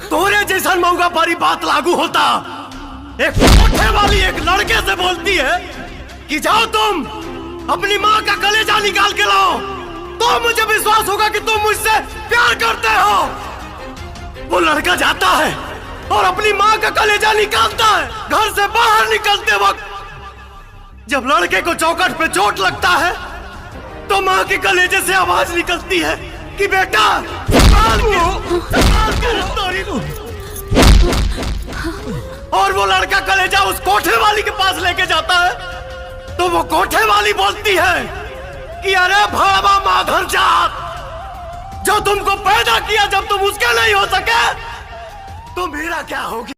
तोरे जैसा मौका पारी बात लागू होता। एक कोठे वाली एक लड़के से बोलती है कि जाओ तुम अपनी माँ का कलेजा निकाल के लाओ, तो मुझे विश्वास होगा कि तुम मुझसे प्यार करते हो। वो लड़का जाता है और अपनी माँ का कलेजा निकालता है। घर से बाहर निकलते वक्त जब लड़के को चौखट पे चोट लगता है तो माँ के कलेजे से आवाज निकलती है कि बेटा संभाल के रस्तोरी को। और वो लड़का कलेजा उस कोठे वाली के पास लेके जाता है तो वो कोठे वाली बोलती है कि अरे भावा माधर जात, जो तुमको पैदा किया जब तुम उसके नहीं हो सके तो मेरा क्या होगी।